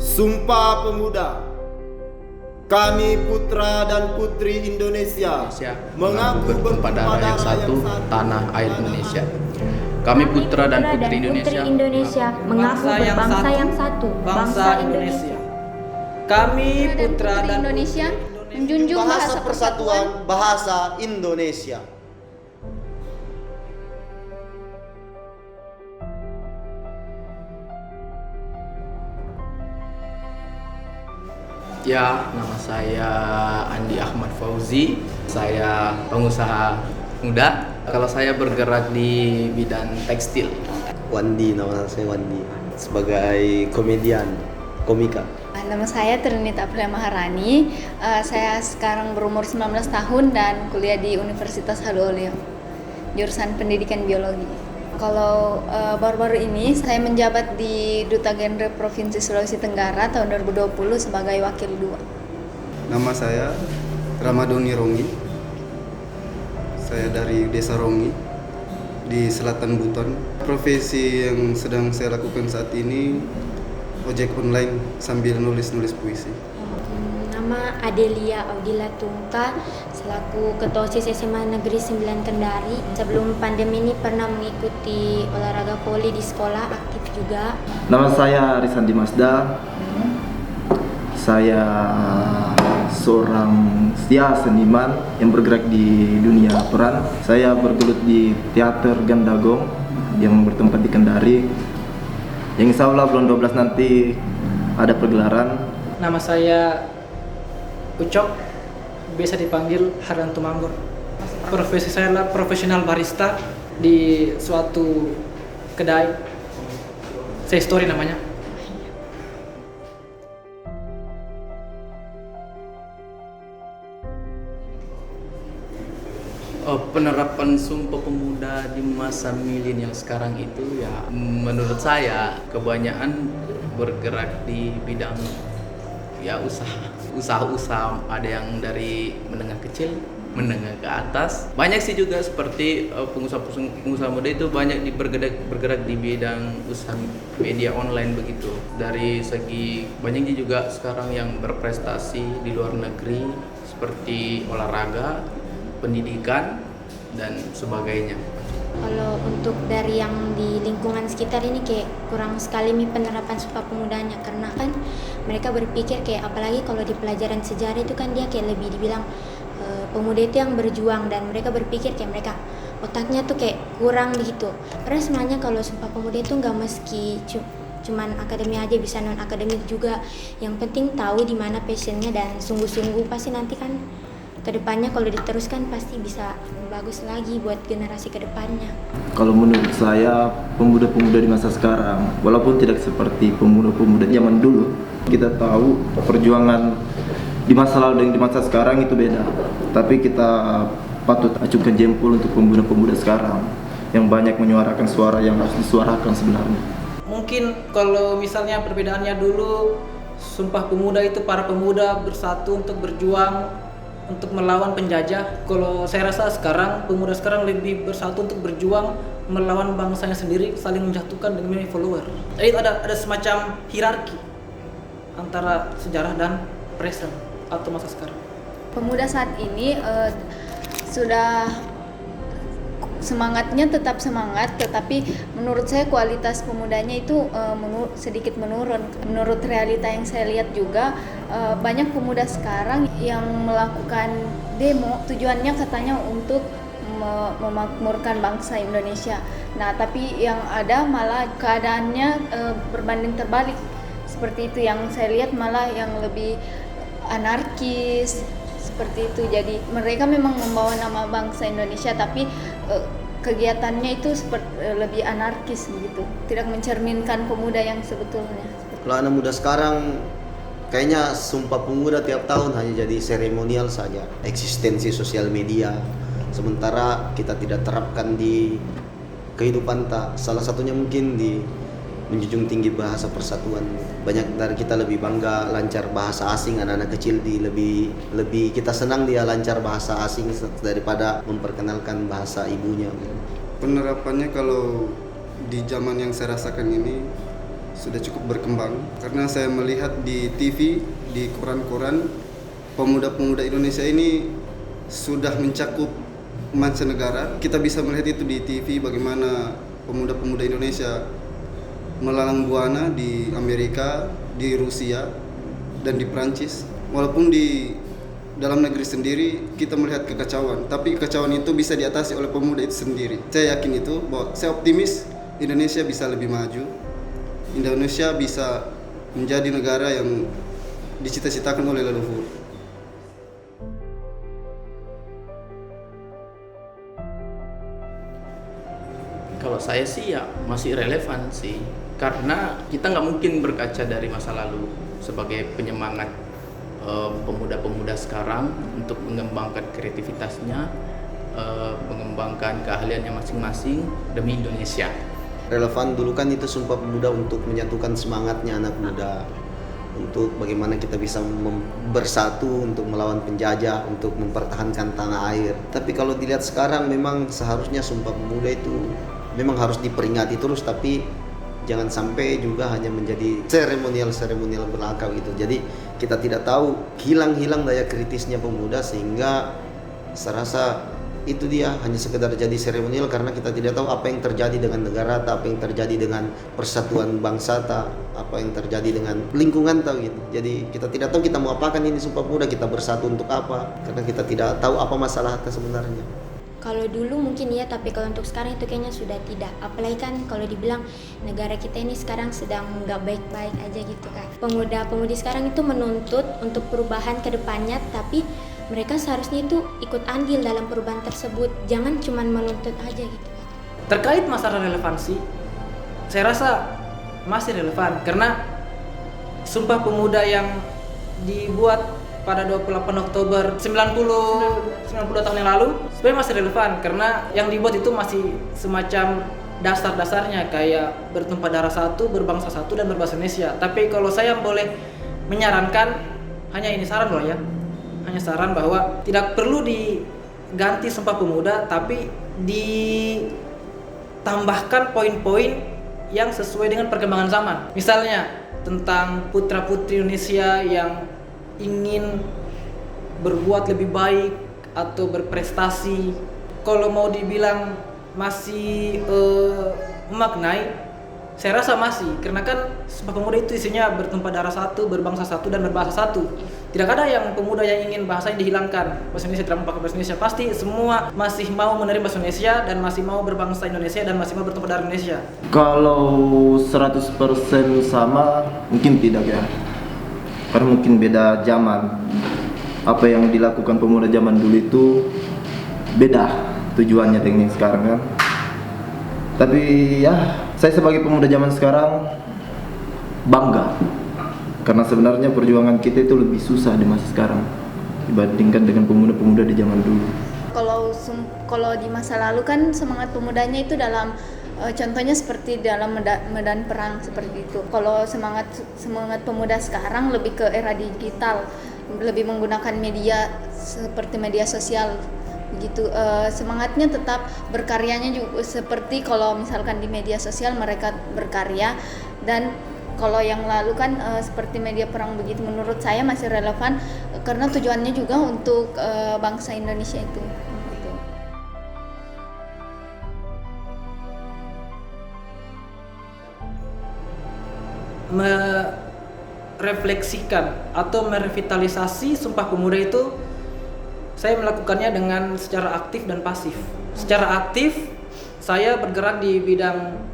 Sumpah Pemuda. Kami putra dan putri Indonesia mengaku bertumpah darah yang satu, tanah air Indonesia. Kami putra dan putri Indonesia mengaku berbangsa yang satu, bangsa Indonesia. Kami putra dan Indonesia menjunjung bahasa persatuan bahasa Indonesia. Ya, nama saya Andi Ahmad Fauzi. Saya pengusaha muda. Kalau saya bergerak di bidang tekstil. Wandi, nama saya Wandi. Sebagai komedian, komika. Nama saya Trinita Aprilia Maharani. Saya sekarang berumur 19 tahun dan kuliah di Universitas Haluoleo, jurusan Pendidikan Biologi. Kalau baru-baru ini saya menjabat di Duta Genre Provinsi Sulawesi Tenggara tahun 2020 sebagai Wakil 2. Nama saya Ramadoni Rongi. Saya dari Desa Rongi di Selatan Buton. Profesi yang sedang saya lakukan saat ini ojek online sambil nulis-nulis puisi. Nama Adelia Audila Tungka, selaku Ketua OSIS SMA Negeri 9 Kendari. Sebelum pandemi ini pernah mengikuti olahraga voli di sekolah, aktif juga. Nama saya Risandi Masda. Saya seorang seniman yang bergerak di dunia peran. Saya bergelut di teater Gandagong yang bertempat di Kendari. Yang insya Allah bulan 12 nanti ada pergelaran. Nama saya Ucok, biasa dipanggil Haryanto Manggor. Profesi saya adalah profesional barista di suatu kedai. Saya Story namanya. Penerapan Sumpah Pemuda di masa milenial sekarang itu ya menurut saya kebanyakan bergerak di bidang ya usaha-usaha, ada yang dari menengah kecil, menengah ke atas. Banyak sih juga seperti pengusaha muda itu banyak bergerak di bidang usaha media online begitu. Dari segi banyaknya juga sekarang yang berprestasi di luar negeri seperti olahraga, pendidikan dan sebagainya. Kalau untuk dari yang di lingkungan sekitar ini kayak kurang sekali penerapan Sumpah Pemudanya, karena kan mereka berpikir kayak apalagi kalau di pelajaran sejarah itu kan dia kayak lebih dibilang pemuda itu yang berjuang, dan mereka berpikir kayak mereka otaknya tuh kayak kurang begitu. Karena sebenarnya kalau Sumpah Pemuda itu nggak meski cuman akademi aja, bisa non akademik juga. Yang penting tahu di mana passionnya dan sungguh-sungguh, pasti nanti kan kedepannya kalau diteruskan pasti bisa bagus lagi buat generasi kedepannya. Kalau menurut saya pemuda-pemuda di masa sekarang, walaupun tidak seperti pemuda-pemuda zaman dulu, kita tahu perjuangan di masa lalu dan di masa sekarang itu beda. Tapi kita patut acungkan jempol untuk pemuda-pemuda sekarang yang banyak menyuarakan suara yang harus disuarakan sebenarnya. Mungkin kalau misalnya perbedaannya dulu, Sumpah Pemuda itu para pemuda bersatu untuk berjuang untuk melawan penjajah. Kalau saya rasa sekarang pemuda sekarang lebih bersatu untuk berjuang melawan bangsanya sendiri, saling menjatuhkan dengan follower. Jadi ada semacam hierarki antara sejarah dan present atau masa sekarang. Pemuda saat ini sudah semangatnya tetap semangat, tetapi menurut saya kualitas pemudanya itu sedikit menurun. Menurut realita yang saya lihat juga, banyak pemuda sekarang yang melakukan demo, tujuannya katanya untuk memakmurkan bangsa Indonesia. Nah, tapi yang ada malah keadaannya berbanding terbalik. Seperti itu yang saya lihat, malah yang lebih anarkis seperti itu. Jadi mereka memang membawa nama bangsa Indonesia, tapi kegiatannya itu lebih anarkis begitu, tidak mencerminkan pemuda yang sebetulnya. Kalau anak muda sekarang kayaknya Sumpah Pemuda tiap tahun hanya jadi seremonial saja, eksistensi sosial media, sementara kita tidak terapkan di kehidupan tak. Salah satunya mungkin di menjunjung tinggi bahasa persatuan. Banyak dari kita lebih bangga lancar bahasa asing, anak-anak kecil lebih kita senang dia lancar bahasa asing daripada memperkenalkan bahasa ibunya. Penerapannya kalau di zaman yang saya rasakan ini sudah cukup berkembang karena saya melihat di TV, di koran-koran, pemuda-pemuda Indonesia ini sudah mencakup mancanegara. Kita bisa melihat itu di TV bagaimana pemuda-pemuda Indonesia melalang buana di Amerika, di Rusia, dan di Prancis. Walaupun di dalam negeri sendiri kita melihat kekacauan, tapi kekacauan itu bisa diatasi oleh pemuda itu sendiri. Saya yakin itu, bahwa saya optimis Indonesia bisa lebih maju. Indonesia bisa menjadi negara yang dicita-citakan oleh leluhur. Kalau saya sih ya masih relevan sih, karena kita nggak mungkin berkaca dari masa lalu sebagai penyemangat pemuda-pemuda sekarang untuk mengembangkan kreativitasnya, mengembangkan keahliannya masing-masing demi Indonesia. Relevan dulu kan itu Sumpah Pemuda untuk menyatukan semangatnya anak muda, untuk bagaimana kita bisa bersatu untuk melawan penjajah, untuk mempertahankan tanah air. Tapi kalau dilihat sekarang memang seharusnya Sumpah Pemuda itu memang harus diperingati terus, tapi jangan sampai juga hanya menjadi seremonial belaka gitu. Jadi kita tidak tahu hilang daya kritisnya pemuda, sehingga saya rasa itu dia hanya sekedar jadi seremonial karena kita tidak tahu apa yang terjadi dengan negara, apa yang terjadi dengan persatuan bangsa, apa yang terjadi dengan lingkungan gitu. Jadi kita tidak tahu kita mau apakan ini Sumpah Pemuda, kita bersatu untuk apa, karena kita tidak tahu apa masalah sebenarnya. Kalau dulu mungkin ya, tapi kalau untuk sekarang itu kayaknya sudah tidak. Apalagi kan kalau dibilang negara kita ini sekarang sedang nggak baik-baik aja gitu kan. Pemuda-pemudi sekarang itu menuntut untuk perubahan ke depannya, tapi mereka seharusnya itu ikut andil dalam perubahan tersebut. Jangan cuma menuntut aja gitu. Terkait masalah relevansi, saya rasa masih relevan karena Sumpah Pemuda yang dibuat pada 28 Oktober 90 tahun yang lalu sebenarnya masih relevan karena yang dibuat itu masih semacam dasar-dasarnya kayak bertumpah darah satu, berbangsa satu, dan berbahasa Indonesia. Tapi kalau saya boleh menyarankan, hanya ini saran loh ya, hanya saran bahwa tidak perlu diganti Sumpah Pemuda, tapi ditambahkan poin-poin yang sesuai dengan perkembangan zaman. Misalnya tentang putra-putri Indonesia yang ingin berbuat lebih baik atau berprestasi. Kalau mau dibilang masih memaknai, saya rasa masih, karena kan Sumpah Pemuda itu isinya bertumpah darah satu, berbangsa satu, dan berbahasa satu. Tidak ada yang pemuda yang ingin bahasanya dihilangkan, bahasa Indonesia tidak mau pakai bahasa Indonesia. Pasti semua masih mau menerima bahasa Indonesia dan masih mau berbangsa Indonesia dan masih mau bertumpah darah Indonesia. Kalau 100% sama mungkin tidak ya, karena mungkin beda zaman. Apa yang dilakukan pemuda zaman dulu itu beda tujuannya dengan yang sekarang kan. Tapi ya, saya sebagai pemuda zaman sekarang bangga karena sebenarnya perjuangan kita itu lebih susah di masa sekarang dibandingkan dengan pemuda-pemuda di zaman dulu. Kalau di masa lalu kan semangat pemudanya itu dalam contohnya seperti dalam medan perang seperti itu. Kalau semangat pemuda sekarang lebih ke era digital, lebih menggunakan media seperti media sosial begitu. Semangatnya tetap, berkaryanya juga seperti kalau misalkan di media sosial mereka berkarya. Dan kalau yang lalu kan seperti media perang begitu, menurut saya masih relevan karena tujuannya juga untuk bangsa Indonesia itu. Merefleksikan atau merevitalisasi Sumpah Pemuda itu saya melakukannya dengan secara aktif dan pasif. Secara aktif saya bergerak di bidang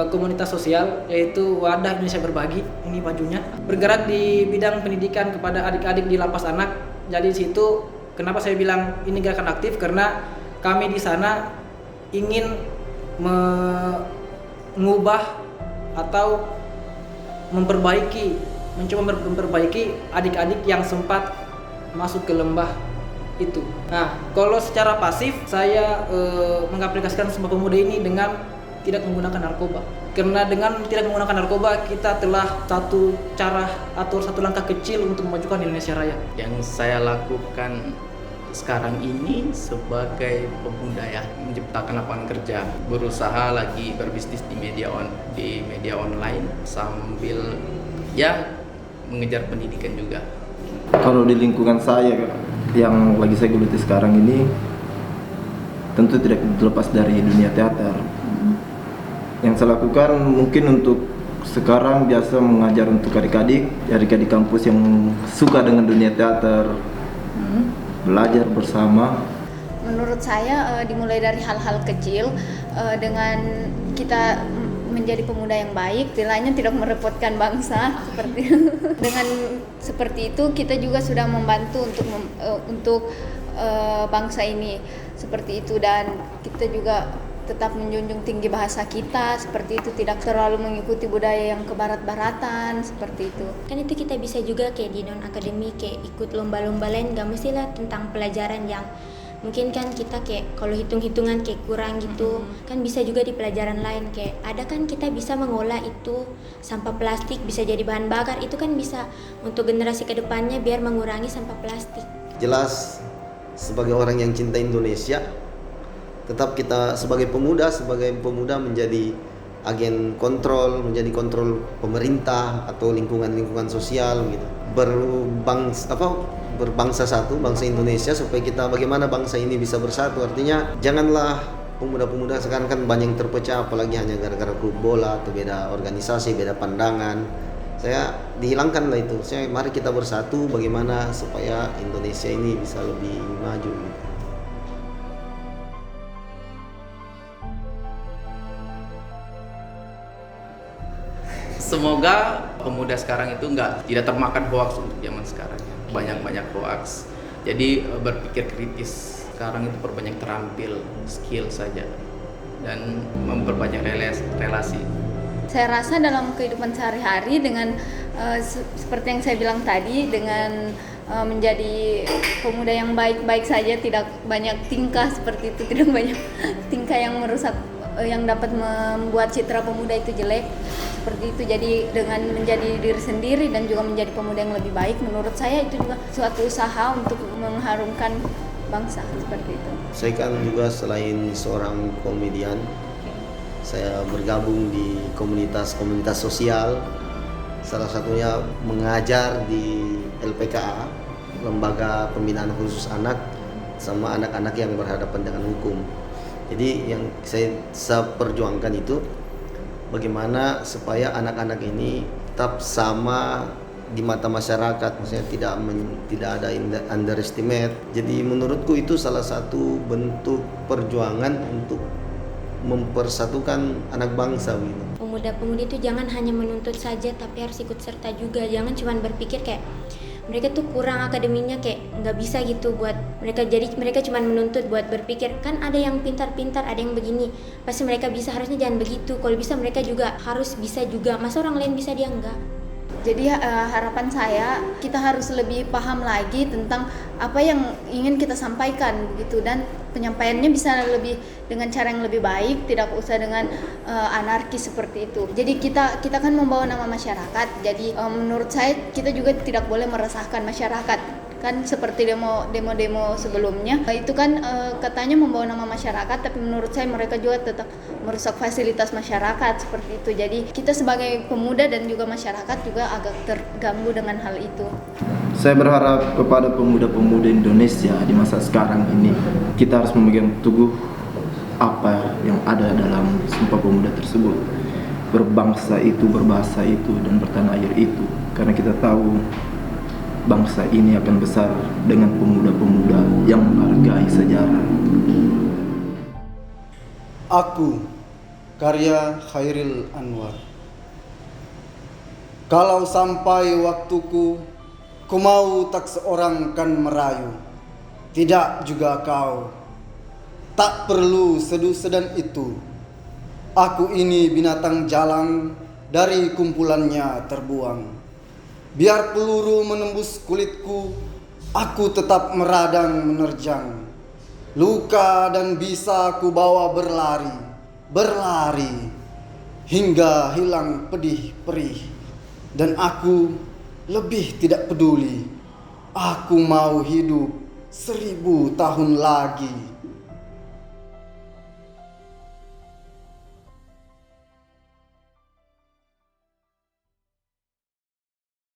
komunitas sosial, yaitu Wadah Indonesia Berbagi, ini bajunya. Bergerak di bidang pendidikan kepada adik-adik di lapas anak. Jadi di situ kenapa saya bilang ini gerakan aktif, karena kami di sana ingin mengubah atau mencoba memperbaiki adik-adik yang sempat masuk ke lembah itu. Nah, kalau secara pasif saya mengaplikasikan Sumpah Pemuda ini dengan tidak menggunakan narkoba. Karena dengan tidak menggunakan narkoba, kita telah satu cara atau satu langkah kecil untuk memajukan Indonesia Raya. Yang saya lakukan sekarang ini sebagai pemuda ya, menciptakan lapangan kerja, berusaha lagi berbisnis di media online sambil ya mengejar pendidikan juga. Kalau di lingkungan saya yang lagi saya geluti sekarang ini, tentu tidak terlepas dari dunia teater. Yang saya lakukan mungkin untuk sekarang biasa mengajar untuk adik-adik kampus yang suka dengan dunia teater, belajar bersama. Menurut saya dimulai dari hal-hal kecil, dengan kita menjadi pemuda yang baik, istilahnya tidak merepotkan bangsa seperti dengan seperti itu kita juga sudah membantu untuk bangsa ini seperti itu, dan kita juga tetap menjunjung tinggi bahasa kita seperti itu, tidak terlalu mengikuti budaya yang kebarat-baratan seperti itu. Kan itu kita bisa juga kayak di non akademi kayak ikut lomba-lomba lain, gak mestilah tentang pelajaran yang mungkin kan kita kayak kalau hitung-hitungan kayak kurang gitu, kan bisa juga di pelajaran lain kayak ada kan kita bisa mengolah itu sampah plastik bisa jadi bahan bakar, itu kan bisa untuk generasi kedepannya biar mengurangi sampah plastik. Jelas sebagai orang yang cinta Indonesia, tetap kita sebagai pemuda menjadi agen kontrol, menjadi kontrol pemerintah atau lingkungan sosial gitu. Berbangsa satu, bangsa Indonesia, supaya kita bagaimana bangsa ini bisa bersatu. Artinya janganlah pemuda-pemuda sekarang kan banyak yang terpecah, apalagi hanya gara-gara klub bola atau beda organisasi, beda pandangan. Saya dihilangkanlah itu. Mari kita bersatu bagaimana supaya Indonesia ini bisa lebih maju gitu. Semoga pemuda sekarang itu tidak termakan hoaks untuk zaman sekarang ya. Banyak hoaks. Jadi berpikir kritis. Sekarang itu perbanyak terampil, skill saja, dan memperbanyak relasi. Saya rasa dalam kehidupan sehari-hari dengan seperti yang saya bilang tadi, dengan menjadi pemuda yang baik-baik saja, tidak banyak tingkah seperti itu, tidak banyak tingkah yang merusak, yang dapat membuat citra pemuda itu jelek seperti itu. Jadi dengan menjadi diri sendiri dan juga menjadi pemuda yang lebih baik, menurut saya itu juga suatu usaha untuk mengharumkan bangsa seperti itu. Saya kan juga selain seorang komedian, saya bergabung di komunitas sosial, salah satunya mengajar di LPKA, Lembaga Pembinaan Khusus Anak, sama anak-anak yang berhadapan dengan hukum. Jadi yang saya perjuangkan itu bagaimana supaya anak-anak ini tetap sama di mata masyarakat, maksudnya tidak ada underestimate. Jadi menurutku itu salah satu bentuk perjuangan untuk mempersatukan anak bangsa gitu. Pemuda-pemudi itu jangan hanya menuntut saja tapi harus ikut serta juga. Jangan cuma berpikir kayak mereka tuh kurang akademinya, kayak nggak bisa gitu buat mereka, jadi mereka cuma menuntut buat berpikir. Kan ada yang pintar-pintar, ada yang begini, pasti mereka bisa, harusnya jangan begitu. Kalau bisa mereka juga harus bisa juga, masa orang lain bisa dia enggak. Jadi harapan saya kita harus lebih paham lagi tentang apa yang ingin kita sampaikan gitu, dan penyampaiannya bisa lebih dengan cara yang lebih baik, tidak usah dengan anarkis seperti itu. Jadi kita kan membawa nama masyarakat. Jadi menurut saya kita juga tidak boleh meresahkan masyarakat. Kan seperti demo sebelumnya itu kan katanya membawa nama masyarakat, tapi menurut saya mereka juga tetap merusak fasilitas masyarakat seperti itu. Jadi kita sebagai pemuda dan juga masyarakat juga agak terganggu dengan hal itu. Saya berharap kepada pemuda-pemuda Indonesia di masa sekarang ini, kita harus memegang teguh apa yang ada dalam Sumpah Pemuda tersebut. Berbangsa itu, berbahasa itu, dan bertanah air itu. Karena kita tahu bangsa ini akan besar dengan pemuda-pemuda yang menghargai sejarah. Aku, karya Khairil Anwar. Kalau sampai waktuku, ku mau tak seorang kan merayu, tidak juga kau. Tak perlu sedu-sedan itu. Aku ini binatang jalang, dari kumpulannya terbuang. Biar peluru menembus kulitku, aku tetap meradang menerjang. Luka dan bisa ku bawa berlari, hingga hilang pedih perih. Dan aku lebih tidak peduli. Aku mau hidup 1000 tahun lagi.